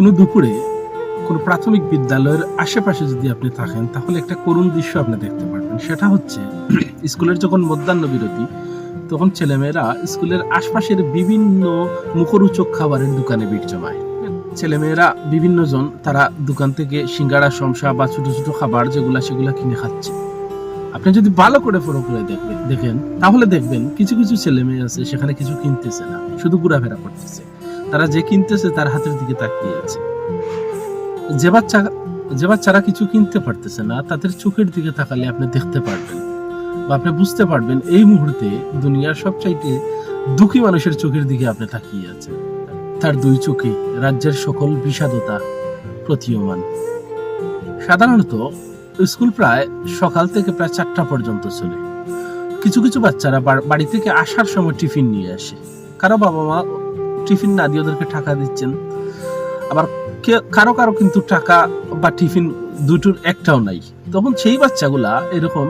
কোনো দুপুরে কোনো প্রাথমিক বিদ্যালয়ের আশেপাশে যদি আপনি থাকেন তাহলে একটা করুণ দৃশ্য আপনি দেখতে পারবেন। সেটা হচ্ছে স্কুলের যখন মধ্যাহ্ন বিরতি, তখন ছেলেমেয়েরা স্কুলের আশপাশের বিভিন্ন মুখরোচক খাবারের দোকানে ভিড় জমায়। ছেলেমেয়েরা বিভিন্ন জন তারা দোকান থেকে সিঙ্গাড়া, সমসা বা ছোট ছোট খাবার সেগুলা কিনে খাচ্ছে। আপনি যদি ভালো করে ফলো করে দেখেন তাহলে দেখবেন কিছু কিছু ছেলে মেয়ে আছে সেখানে কিছু কিনতেছে না, শুধু ঘোরাফেরা করতেছে। তারা যে কিনতেছে তার হাতের দিকে তাকিয়ে আছে। যে বাচ্চারা কিছু কিনতে পারতেছে না তাদের চোখের দিকে তাকালে আপনি দেখতে পারবেন বা আপনি বুঝতে পারবেন এই মুহূর্তে দুনিয়ার সবচাইতে দুঃখী মানুষের চোখের দিকে আপনি তাকিয়ে আছেন। তার দুই চোখে রাজ্যের সকল বিষাদতা প্রতীয়মান। সাধারণত স্কুল প্রায় সকাল থেকে প্রায় 4টা পর্যন্ত চলে। কিছু কিছু বাচ্চারা বাড়ি থেকে আসার সময় টিফিন নিয়ে আসে। কারো বাবা মা টিফিন না দিয়ে ওদেরকে টাকা দিচ্ছেন, আবার কারো কারো কিন্তু টাকা বা টিফিন দুটোর একটাও নাই। তখন সেই বাচ্চাগুলা এরকম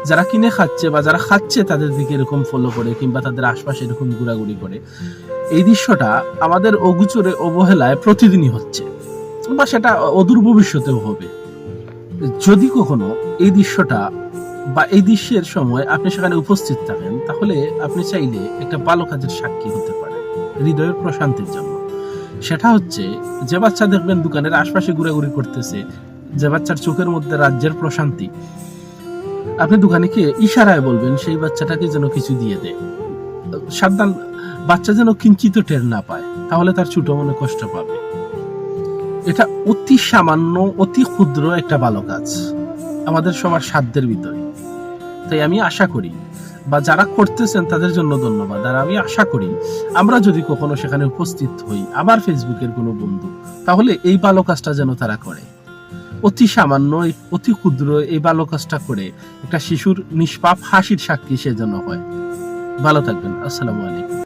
যারা কিনে খাচ্ছে বা যারা খাচ্ছে তাদের দিকে এরকম ফলো করে কিংবা তাদের আশপাশে এরকম ঘোরাঘুরি করে। এই দৃশ্যটা আমাদের অগোচরে অবহেলায় প্রতিদিনই হচ্ছে বা সেটা অদূর ভবিষ্যতেও হবে। যদি কখনো এই দৃশ্যটা বা এই দৃশ্যের সময় আপনি সেখানে উপস্থিত থাকেন তাহলে আপনি চাইলে একটা ভালো কাজের সাক্ষী হতে পারেন হৃদয়ের প্রশান্তির জন্য। সেটা হচ্ছে যে বাচ্চা দেখবেন দোকানের আশপাশে ঘোরাঘুরি করতেছে, যে বাচ্চার চোখের মধ্যে রাজ্যের প্রশান্তি, আপনি দোকানিকে ইশারায় বলবেন সেই বাচ্চাটাকে যেন কিছু দিয়ে দেয়। সাবধান, বাচ্চা যেন কিঞ্চিত টের না পায়, তাহলে তার ছোট মনে কষ্ট পাবে। এটা অতি সামান্য, অতি ক্ষুদ্র একটা ভালো কাজ আমাদের সবার সাধ্যের ভিতরে। তাই আমি আশা করি বা যারা করতেছেন তাদের জন্য ধন্যবাদ। আর আমি আশা করি আমরা যদি কখনো সেখানে উপস্থিত হই, আবার ফেসবুকের কোনো বন্ধু, তাহলে এই ভালো কাজটা যেন তারা করে। অতি সামান্য, অতি ক্ষুদ্র এই ভালো কাজটা করে একটা শিশুর নিষ্পাপ হাসির সাক্ষী সে যেন হয়। ভালো থাকবেন। আসসালামু আলাইকুম।